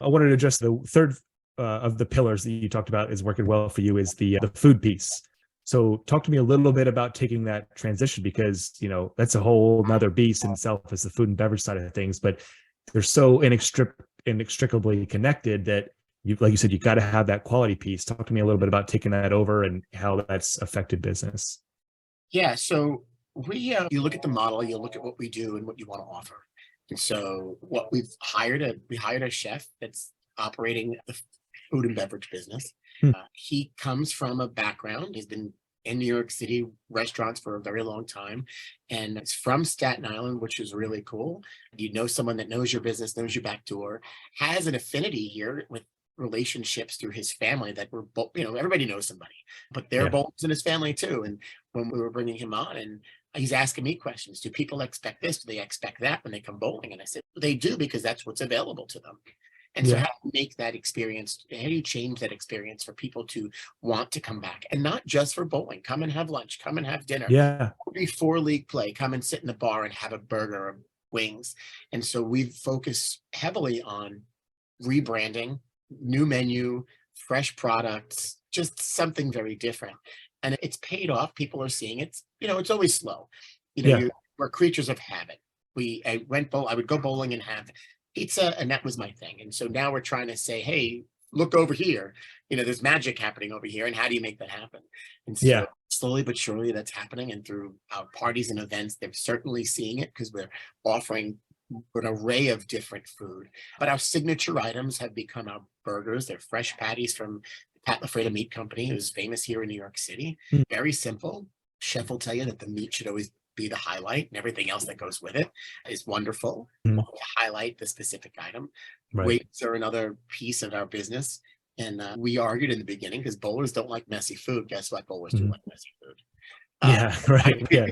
I wanted to address the third of the pillars that you talked about is working well for you is the food piece. So talk to me a little bit about taking that transition, because, that's a whole nother beast in itself as the food and beverage side of things, but they're so inextricably connected that you, like you said, you got to have that quality piece. Talk to me a little bit about taking that over and how that's affected business. Yeah, so you look at the model, you look at what we do and what you want to offer. And so what we hired a chef that's operating the food and beverage business. Hmm. He comes from a background. He's been in New York City restaurants for a very long time, and it's from Staten Island, which is really cool. You know, someone that knows your business, knows your back door, has an affinity here with relationships through his family that were both, everybody knows somebody, but they're Yeah. both in his family too. And when we were bringing him on, and he's asking me questions, do people expect this? Do they expect that when they come bowling? And I said, they do, because that's what's available to them. And so Yeah. how do you make that experience? How do you change that experience for people to want to come back, and not just for bowling? Come and have lunch, come and have dinner. Yeah. Before league play, come and sit in the bar and have a burger or wings. And so we've focused heavily on rebranding, new menu, fresh products, just something very different. And it's paid off. People are seeing it. It's always slow. Yeah. We're creatures of habit. I would go bowling and have pizza, and that was my thing. And so now we're trying to say, hey, look over here. There's magic happening over here. And how do you make that happen? And so Yeah. slowly but surely that's happening. And through our parties and events, they're certainly seeing it, because we're offering an array of different food. But our signature items have become our burgers. They're fresh patties from Pat LaFreda Meat Company, who's famous here in New York City. Hmm. Very simple. Chef will tell you that the meat should always be the highlight, and everything else that goes with it is wonderful. Hmm. To highlight the specific item. Right. Weights are another piece of our business. And we argued in the beginning, because bowlers don't like messy food. Guess what? Bowlers do Mhm. like messy food. Yeah. Right. Yeah.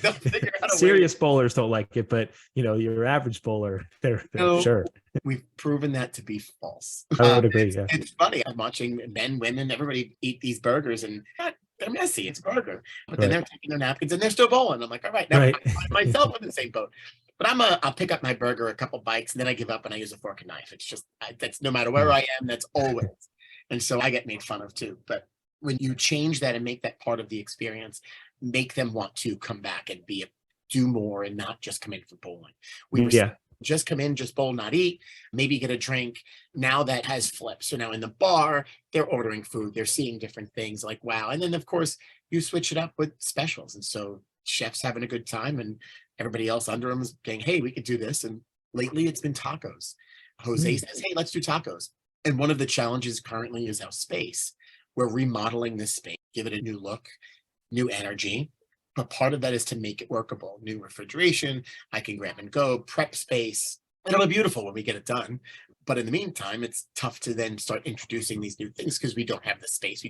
They'll figure out a way Serious bowlers don't like it, but your average bowler, they're to. sure. We've proven that to be false. I would agree. Yeah. It's funny. I'm watching men, women, everybody eat these burgers, and they're messy. It's a burger, but then Right. they're taking their napkins and they're still bowling. I'm like, all right, now Right. I find myself in the same boat. But I'll pick up my burger, a couple bites, and then I give up and I use a fork and knife. It's just that's no matter where Hmm. I am, that's always. And so I get made fun of too. But when you change that and make that part of the experience, make them want to come back and do more, and not just come in for bowling. We were Yeah. just come in, just bowl, not eat, maybe get a drink. Now that has flipped. So now in the bar, they're ordering food, they're seeing different things, like, wow. And then of course you switch it up with specials. And so chefs having a good time, and everybody else under them is saying, hey, we could do this. And lately it's been tacos. Jose Hmm. says, hey, let's do tacos. And one of the challenges currently is our space. We're remodeling this space, give it a new look, new energy. But part of that is to make it workable. New refrigeration, I can grab and go, prep space. It'll be beautiful when we get it done. But in the meantime, it's tough to then start introducing these new things, because we don't have the space.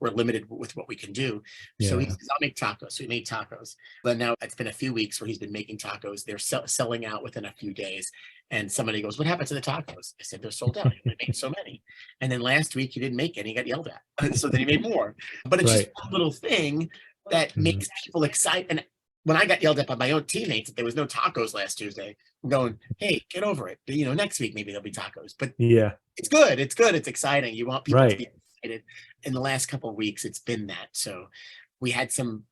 We're limited with what we can do. So he Yeah. says, I'll make tacos. So we made tacos. But now it's been a few weeks where he's been making tacos. They're selling out within a few days. And somebody goes, what happened to the tacos? I said, they're sold out. He made so many. And then last week he didn't make any, he got yelled at. So then he made more. But it's just Right. one little thing that Mhm. makes people excited. And when I got yelled at by my own teammates that there was no tacos last Tuesday, I'm going, hey, get over it. Next week maybe there'll be tacos. But Yeah. it's good. It's good. It's exciting. You want people to be Right. excited. In the last couple of weeks, it's been that. So we had and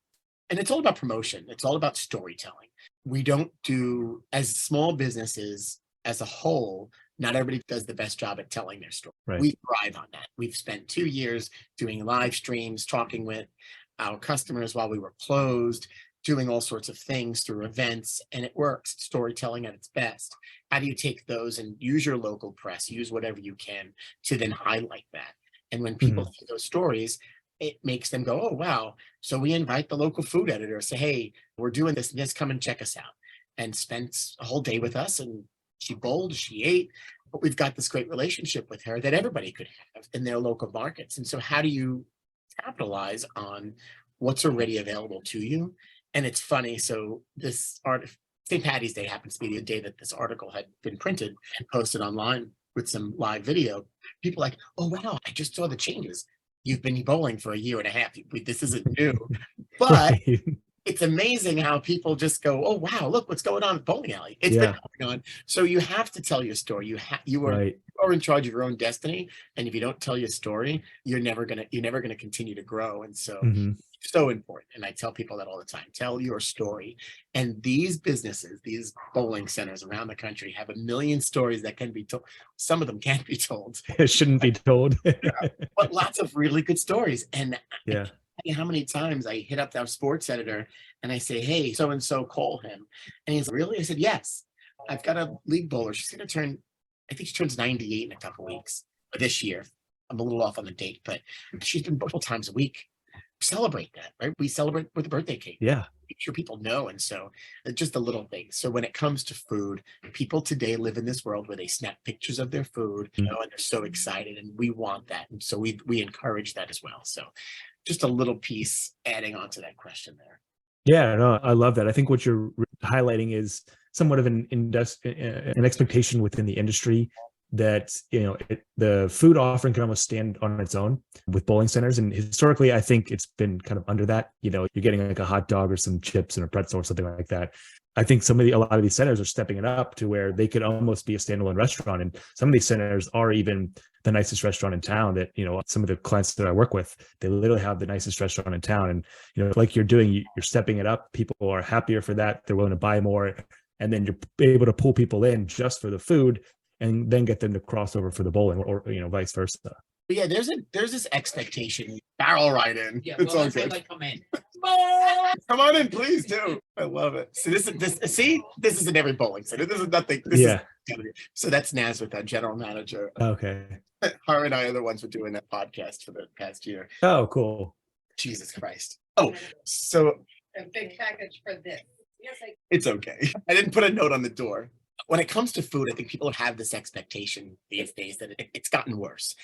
it's all about promotion. It's all about storytelling. We don't do, as small businesses as a whole, not everybody does the best job at telling their story. Right. We thrive on that. We've spent 2 years doing live streams, talking with our customers while we were closed, doing all sorts of things through events, and it works. Storytelling at its best. How do you take those and use your local press, use whatever you can to then highlight that? And when people Mhm. see those stories, it makes them go, oh, wow. So we invite the local food editor, say, hey, we're doing this, and just come and check us out. And spent a whole day with us, and she bowled, she ate, but we've got this great relationship with her that everybody could have in their local markets. And so how do you capitalize on what's already available to you? And it's funny. So this St. Patty's Day happens to be the day that this article had been printed and posted online with some live video. People are like, oh wow, I just saw the changes. You've been bowling for a year and a half. This isn't new. But Right. it's amazing how people just go, oh wow, look what's going on at bowling alley. It's been Yeah, going on. So you have to tell your story. right. You are in charge of your own destiny. And if you don't tell your story, you're never gonna continue to grow. And Hmm. so important. And I tell people that all the time. Tell your story. And these businesses, these bowling centers around the country have a million stories that can be told. Some of them can't be told, It shouldn't be told. but lots of really good stories. And I can't Yeah. tell you how many times I hit up our sports editor and I say, hey, so and so, call him. And he's like, really? I said, yes. I've got a league bowler. She's going to turn, I think she turns 98 in a couple weeks this year. I'm a little off on the date, but she's been multiple times a week. Celebrate that, right? We celebrate with a birthday cake. Yeah. Make sure people know. And so just the little things. So when it comes to food, people today live in this world where they snap pictures of their food, Mm. and they're so excited, and we want that. And so we encourage that as well. So just a little piece adding on to that question there. Yeah, no, I love that. I think what you're highlighting is somewhat of an expectation within the industry that the food offering can almost stand on its own with bowling centers. And historically, I think it's been kind of under that. You're getting like a hot dog or some chips and a pretzel or something like that. I think a lot of these centers are stepping it up to where they could almost be a standalone restaurant. And some of these centers are even the nicest restaurant in town that, some of the clients that I work with, they literally have the nicest restaurant in town. And, like you're doing, you're stepping it up. People are happier for that. They're willing to buy more. And then you're able to pull people in just for the food and then get them to cross over for the bowling or, vice versa. But yeah, there's this expectation. Barrel right in. Yeah, It's well, all I say, good. like, come in. Come on in, please do. I love it. So this is in every bowling center. This is nothing. Yeah. So that's Nazareth, our general manager. Okay. Her and I are the ones who are doing that podcast for the past year. Oh, cool. Jesus Christ. Oh, so A big package for this. Yes, it's okay. I didn't put a note on the door. When it comes to food, I think people have this expectation these days that it's gotten worse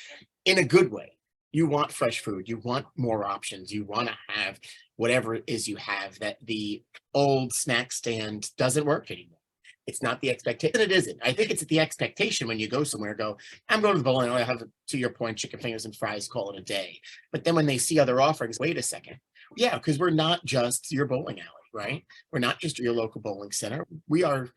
in a good way. You want fresh food, you want more options, you want to have whatever it is you have, that the old snack stand doesn't work anymore. It's not the expectation. It isn't. I think it's the expectation when you go somewhere, I'm going to the bowling, I have, to your point, chicken fingers and fries, call it a day. But then when they see other offerings, wait a second. Yeah, because we're not just your bowling alley, right? We're not just your local bowling center. We are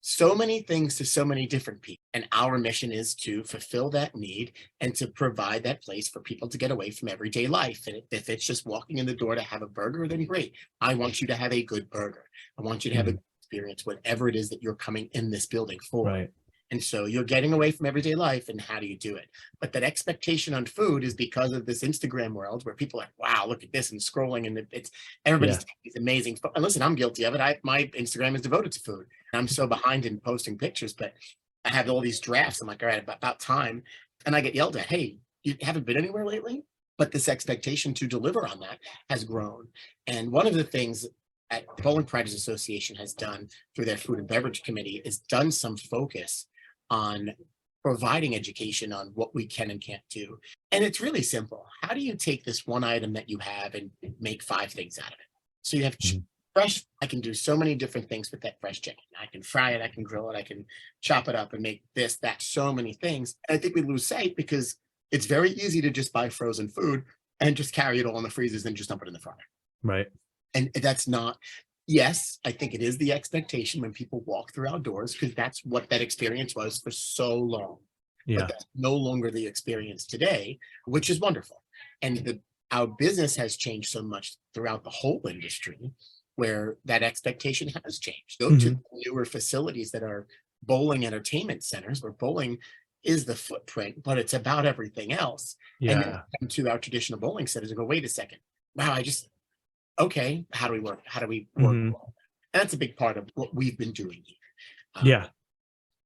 so many things to so many different people. And our mission is to fulfill that need and to provide that place for people to get away from everyday life. And if it's just walking in the door to have a burger, then great. I want you to have a good burger. I want you to have a good experience, whatever it is that you're coming in this building for. Right. And so you're getting away from everyday life, and how do you do it? But that expectation on food is because of this Instagram world where people are like, wow, look at this, and scrolling, and it's everybody's taking these amazing. And listen, I'm guilty of it. My Instagram is devoted to food. And I'm so behind in posting pictures, but I have all these drafts. I'm like, all right, about time. And I get yelled at, hey, you haven't been anywhere lately? But this expectation to deliver on that has grown. And one of the things at the Bowling Practice Association has done through their food and beverage committee is done some focus on providing education on what we can and can't do. And it's really simple. How do you take this one item that you have and make 5 things out of it? So you have fresh. I can do so many different things with that fresh chicken. I can fry it, I can grill it, I can chop it up and make this, that, so many things. And I think we lose sight because it's very easy to just buy frozen food and just carry it all in the freezers and just dump it in the fryer. Right. And that's not, yes, I think it is the expectation when people walk through outdoors, because that's what that experience was for so long. Yeah. But that's no longer the experience today, which is wonderful. And our business has changed so much throughout the whole industry, where that expectation has changed. Go to newer facilities that are bowling entertainment centers, where bowling is the footprint, but it's about everything else. Yeah. And then come to our traditional bowling centers and go, wait a second, wow, okay, how do we work? How do we work? And that's a big part of what we've been doing here. Yeah.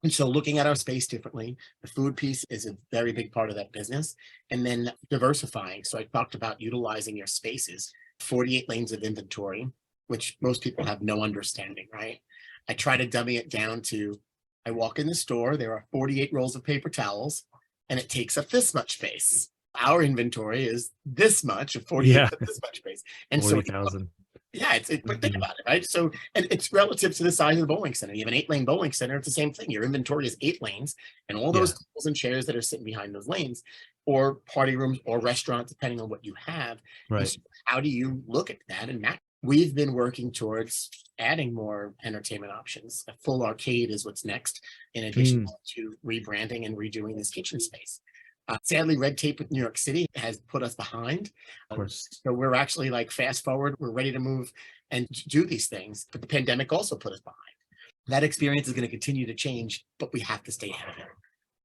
And so looking at our space differently, the food piece is a very big part of that business. And then diversifying. So I talked about utilizing your spaces, 48 lanes of inventory, which most people have no understanding, right? I try to dummy it down to, I walk in the store, there are 48 rolls of paper towels, and it takes up this much space. Our inventory is this much, of 48 of this much space. And 40,000. yeah, but think about it, right? So, and it's relative to the size of the bowling center. You have an 8-lane bowling center, it's the same thing. Your inventory is 8 lanes, and all those tables and chairs that are sitting behind those lanes, or party rooms or restaurants, depending on what you have. Right. So how do you look at that and match we've been working towards adding more entertainment options. A full arcade is what's next, in addition to rebranding and redoing this kitchen space. Sadly, red tape with New York City has put us behind. Of course. So we're actually like fast forward. We're ready to move and do these things. But the pandemic also put us behind. That experience is going to continue to change, but we have to stay ahead of it.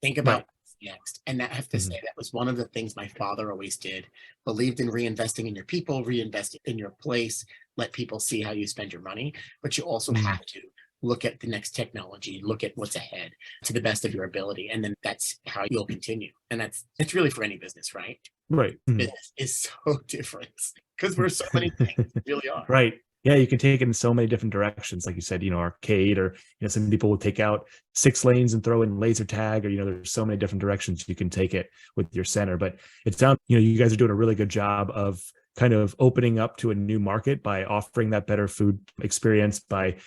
Think about what's next. And I have to say that was one of the things my father always did. Believed in reinvesting in your people, reinvest in your place, let people see how you spend your money. But you also have to look at the next technology, look at what's ahead to the best of your ability. And then that's how you'll continue. And it's really for any business, right? Right. Business is so different because we're so many things. We really are. Right. Yeah, you can take it in so many different directions. Like you said, arcade, or, some people will take out 6 lanes and throw in laser tag, or, there's so many different directions you can take it with your center. But it sounds, you guys are doing a really good job of kind of opening up to a new market by offering that better food experience, by,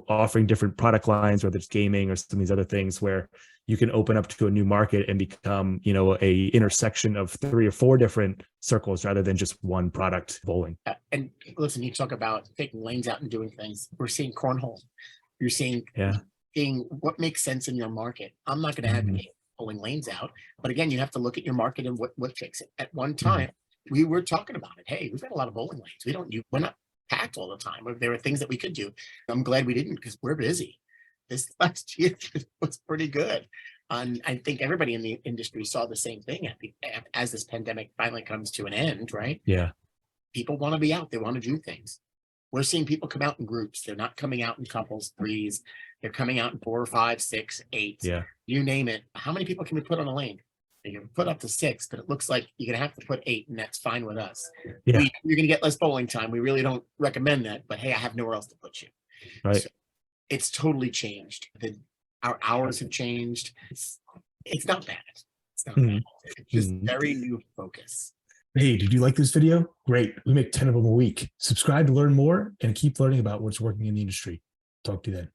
offering different product lines, whether it's gaming or some of these other things, where you can open up to a new market and become, a intersection of 3 or 4 different circles rather than just one product bowling. And listen, you talk about taking lanes out and doing things. We're seeing cornhole. You're seeing what makes sense in your market. I'm not going to advocate pulling lanes out, but again, you have to look at your market and what fits it. At one time, we were talking about it. Hey, we've got a lot of bowling lanes. We're not packed all the time. There were things that we could do. I'm glad we didn't, because we're busy. This last year was pretty good. And I think everybody in the industry saw the same thing as this pandemic finally comes to an end, right? Yeah. People want to be out. They want to do things. We're seeing people come out in groups. They're not coming out in couples, 3s. They're coming out in 4, 5, 6, 8. Yeah. You name it. How many people can we put on a lane? You can put up to 6, but it looks like you're going to have to put 8, and that's fine with us. Yeah. You're going to get less bowling time. We really don't recommend that, but hey, I have nowhere else to put you. Right. So it's totally changed. Our hours have changed. It's not bad. It's not bad. It's just very new focus. Hey, did you like this video? Great. We make 10 of them a week. Subscribe to learn more and keep learning about what's working in the industry. Talk to you then.